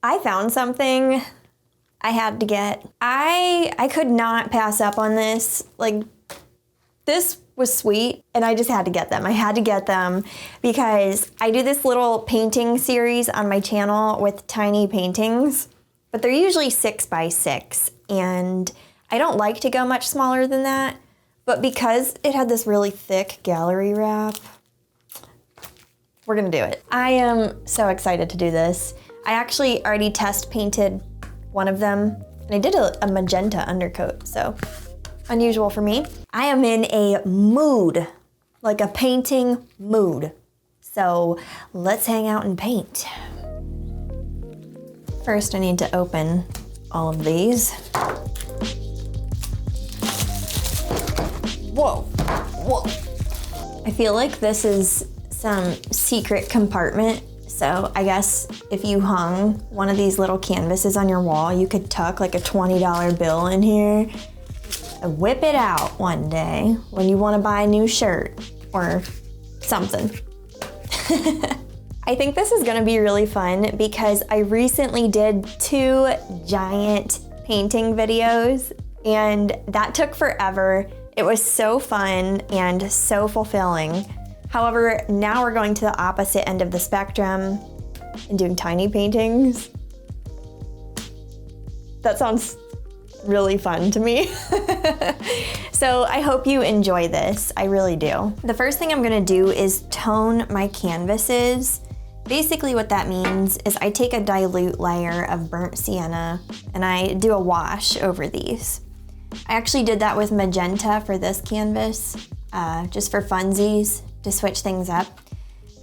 I found something I had to get. I could not pass up on this. Like, this was sweet, and I just had to get them. I had to get them because I do this little painting series on my channel with tiny paintings, but they're usually 6 by 6, and I don't like to go much smaller than that, but because it had this really thick gallery wrap, we're gonna do it. I am so excited to do this. I actually already test painted one of them, and I did a magenta undercoat, so unusual for me. I am in a mood, like a painting mood. So let's hang out and paint. First, I need to open all of these. Whoa, whoa. I feel like this is some secret compartment. So I guess if you hung one of these little canvases on your wall, you could tuck like a $20 bill in here. Whip it out one day when you want to buy a new shirt or something. I think this is gonna be really fun because I recently did 2 giant painting videos and that took forever. It was so fun and so fulfilling. However, now we're going to the opposite end of the spectrum and doing tiny paintings. That sounds really fun to me. So I hope you enjoy this. I really do. The first thing I'm gonna do is tone my canvases. Basically what that means is I take a dilute layer of burnt sienna and I do a wash over these. I actually did that with magenta for this canvas, just for funsies to switch things up.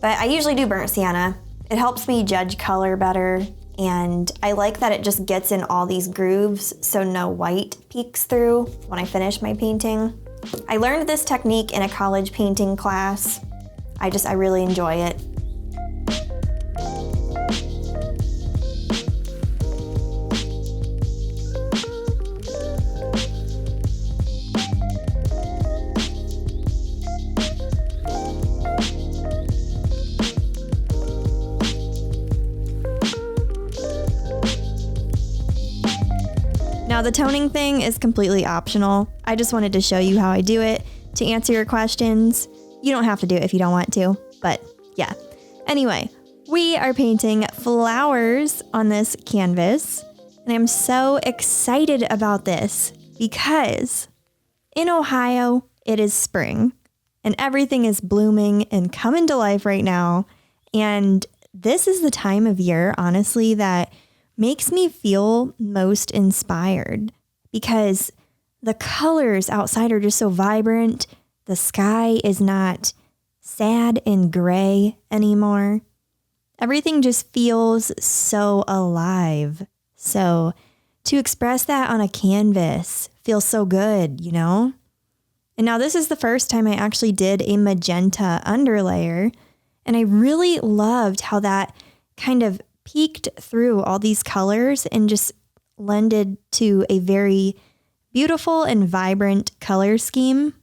But I usually do burnt sienna. It helps me judge color better. And I like that it just gets in all these grooves so no white peeks through when I finish my painting. I learned this technique in a college painting class. I really enjoy it. Now the toning thing is completely optional. I just wanted to show you how I do it to answer your questions. You don't have to do it if you don't want to, but yeah. Anyway, we are painting flowers on this canvas, and I'm so excited about this because in Ohio, it is spring and everything is blooming and coming to life right now. And this is the time of year, honestly, that makes me feel most inspired because the colors outside are just so vibrant. The sky is not sad and gray anymore. Everything just feels so alive. So to express that on a canvas feels so good, you know? And now this is the first time I actually did a magenta underlayer, and I really loved how that kind of peeked through all these colors and just lended to a very beautiful and vibrant color scheme.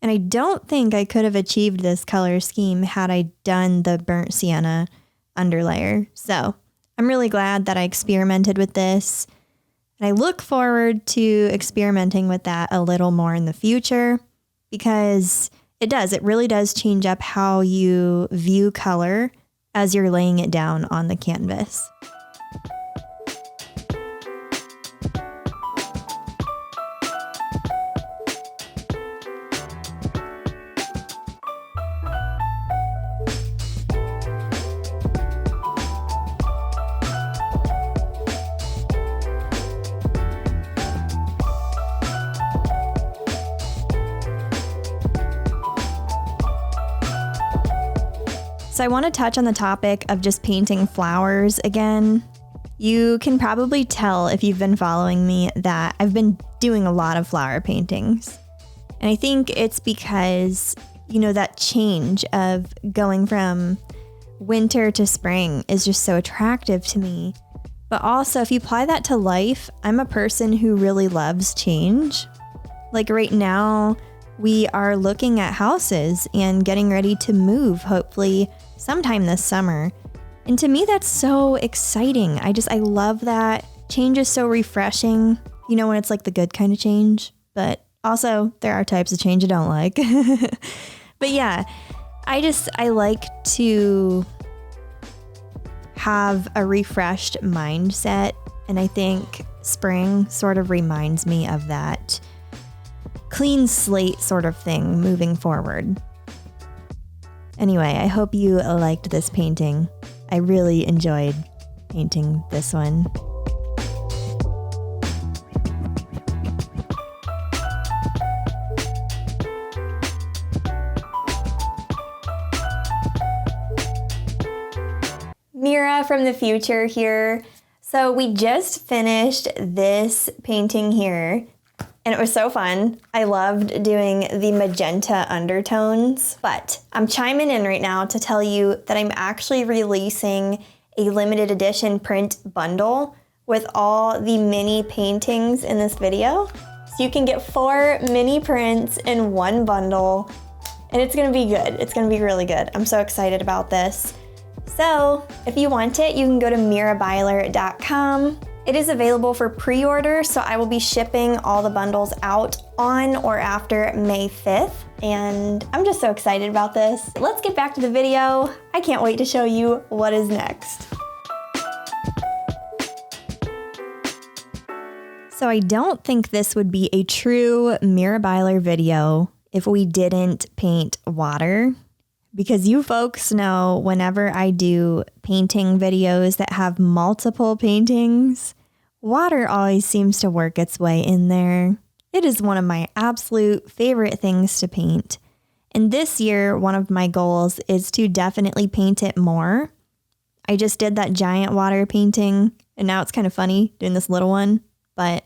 And I don't think I could have achieved this color scheme had I done the burnt sienna underlayer. So I'm really glad that I experimented with this. And I look forward to experimenting with that a little more in the future because it really does change up how you view color as you're laying it down on the canvas. So I want to touch on the topic of just painting flowers again. You can probably tell if you've been following me that I've been doing a lot of flower paintings. And I think it's because, you know, that change of going from winter to spring is just so attractive to me. But also, if you apply that to life, I'm a person who really loves change. Like right now, we are looking at houses and getting ready to move, hopefully sometime this summer. And to me, that's so exciting. I love that. Change is so refreshing. You know, when it's like the good kind of change, but also there are types of change I don't like. But yeah, I like to have a refreshed mindset. And I think spring sort of reminds me of that clean slate sort of thing moving forward. Anyway, I hope you liked this painting. I really enjoyed painting this one. Mira from the future here. So we just finished this painting here, and it was so fun. I loved doing the magenta undertones, but I'm chiming in right now to tell you that I'm actually releasing a limited edition print bundle with all the mini paintings in this video. So you can get 4 mini prints in one bundle, and it's gonna be good. It's gonna be really good. I'm so excited about this. So if you want it, you can go to mirabyler.com. It is available for pre-order, so I will be shipping all the bundles out on or after May 5th. And I'm just so excited about this. Let's get back to the video. I can't wait to show you what is next. So I don't think this would be a true Mirabyler video if we didn't paint water. Because you folks know whenever I do painting videos that have multiple paintings, water always seems to work its way in there. It is one of my absolute favorite things to paint. And this year, one of my goals is to definitely paint it more. I just did that giant water painting, and now it's kind of funny doing this little one, but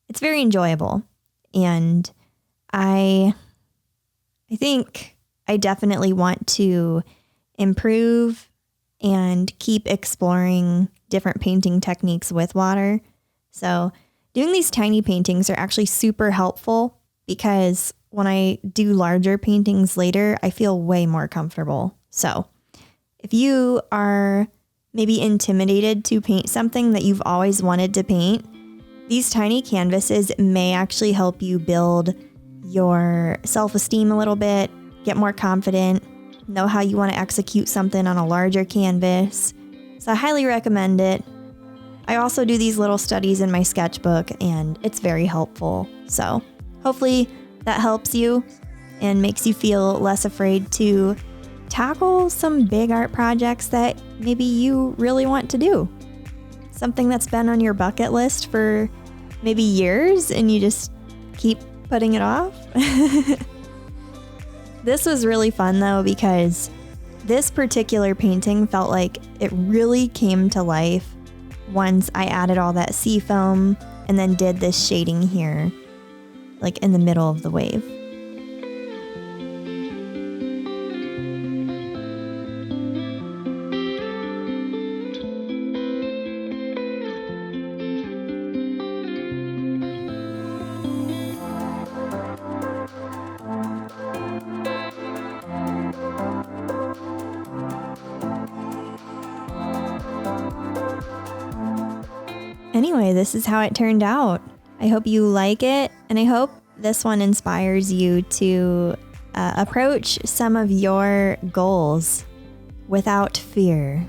it's very enjoyable. And I think I definitely want to improve and keep exploring different painting techniques with water. So doing these tiny paintings are actually super helpful because when I do larger paintings later, I feel way more comfortable. So if you are maybe intimidated to paint something that you've always wanted to paint, these tiny canvases may actually help you build your self-esteem a little bit, get more confident, know how you want to execute something on a larger canvas. So I highly recommend it. I also do these little studies in my sketchbook, and it's very helpful. So hopefully that helps you and makes you feel less afraid to tackle some big art projects that maybe you really want to do. Something that's been on your bucket list for maybe years and you just keep putting it off. This was really fun though, because this particular painting felt like it really came to life once I added all that sea foam and then did this shading here, like in the middle of the wave. Anyway, this is how it turned out. I hope you like it, and I hope this one inspires you to approach some of your goals without fear.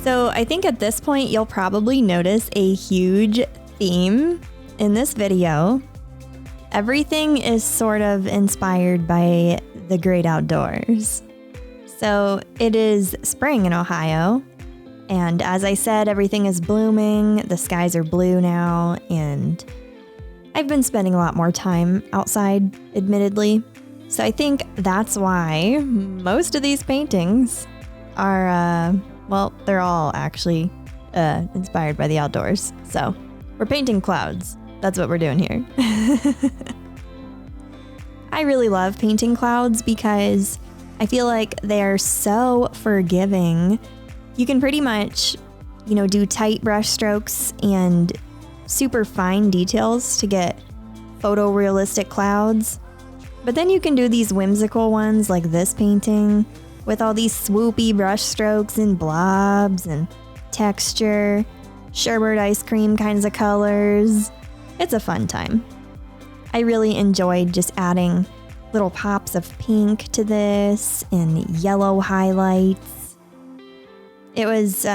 So I think at this point, you'll probably notice a huge theme in this video. Everything is sort of inspired by the great outdoors. So it is spring in Ohio. And as I said, everything is blooming. The skies are blue now. And I've been spending a lot more time outside, admittedly. So I think that's why most of these paintings are, well, they're all actually inspired by the outdoors. So we're painting clouds. That's what we're doing here. I really love painting clouds because I feel like they're so forgiving. You can pretty much, do tight brush strokes and super fine details to get photorealistic clouds. But then you can do these whimsical ones like this painting with all these swoopy brush strokes and blobs and texture, sherbet ice cream kinds of colors. It's a fun time. I really enjoyed just adding little pops of pink to this and yellow highlights. It was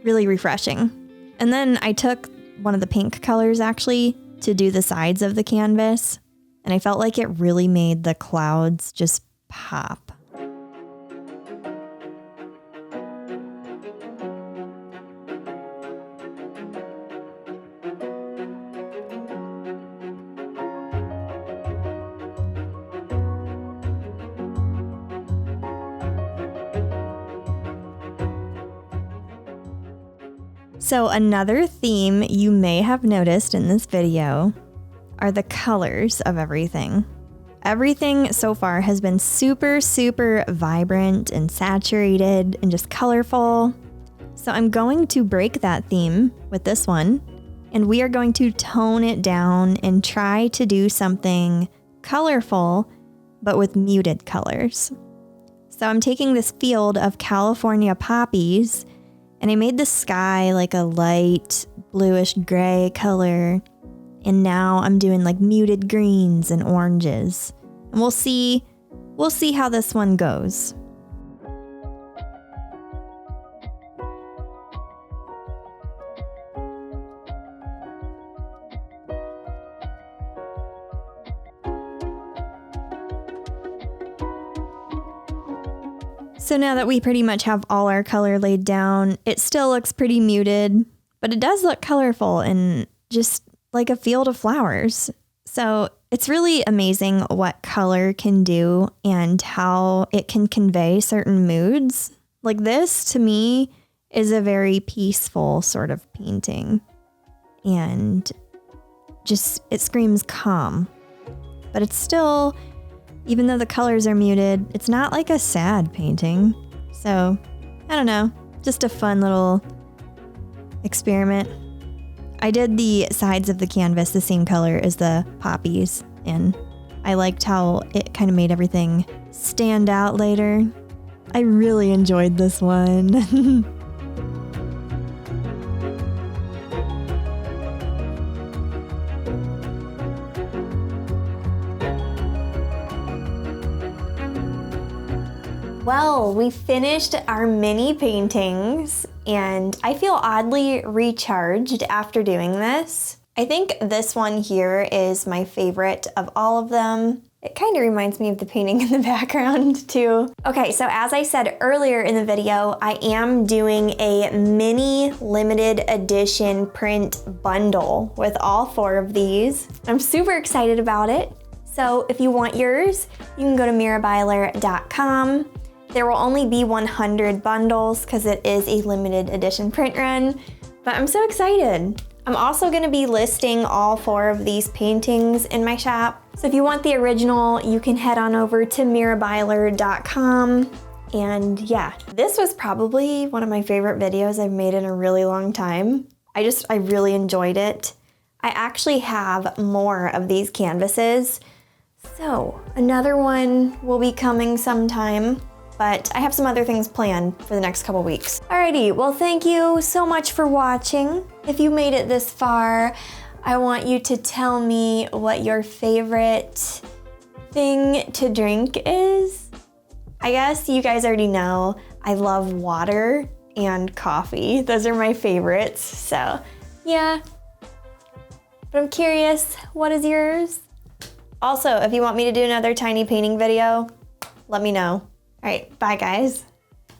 really refreshing. And then I took one of the pink colors actually to do the sides of the canvas, and I felt like it really made the clouds just pop. So another theme you may have noticed in this video are the colors of everything. Everything so far has been super, super vibrant and saturated and just colorful. So I'm going to break that theme with this one, and we are going to tone it down and try to do something colorful, but with muted colors. So I'm taking this field of California poppies, and I made the sky like a light bluish gray color. And now I'm doing like muted greens and oranges. And we'll see how this one goes. So now that we pretty much have all our color laid down, it still looks pretty muted, but it does look colorful and just like a field of flowers. So it's really amazing what color can do and how it can convey certain moods. Like this, to me, is a very peaceful sort of painting. And just, it screams calm. But it's still, even though the colors are muted, it's not like a sad painting. So, I don't know, just a fun little experiment. I did the sides of the canvas the same color as the poppies, and I liked how it kind of made everything stand out later. I really enjoyed this one. Well, we finished our mini paintings, and I feel oddly recharged after doing this. I think this one here is my favorite of all of them. It kind of reminds me of the painting in the background too. Okay, so as I said earlier in the video, I am doing a mini limited edition print bundle with all 4 of these. I'm super excited about it. So if you want yours, you can go to mirabyler.com. There will only be 100 bundles because it is a limited edition print run, but I'm so excited. I'm also gonna be listing all 4 of these paintings in my shop. So if you want the original, you can head on over to mirabyler.com. And yeah, this was probably one of my favorite videos I've made in a really long time. I really enjoyed it. I actually have more of these canvases. So another one will be coming sometime, but I have some other things planned for the next couple weeks. Alrighty, well thank you so much for watching. If you made it this far, I want you to tell me what your favorite thing to drink is. I guess you guys already know I love water and coffee. Those are my favorites, so yeah. But I'm curious, what is yours? Also, if you want me to do another tiny painting video, let me know. All right, bye guys.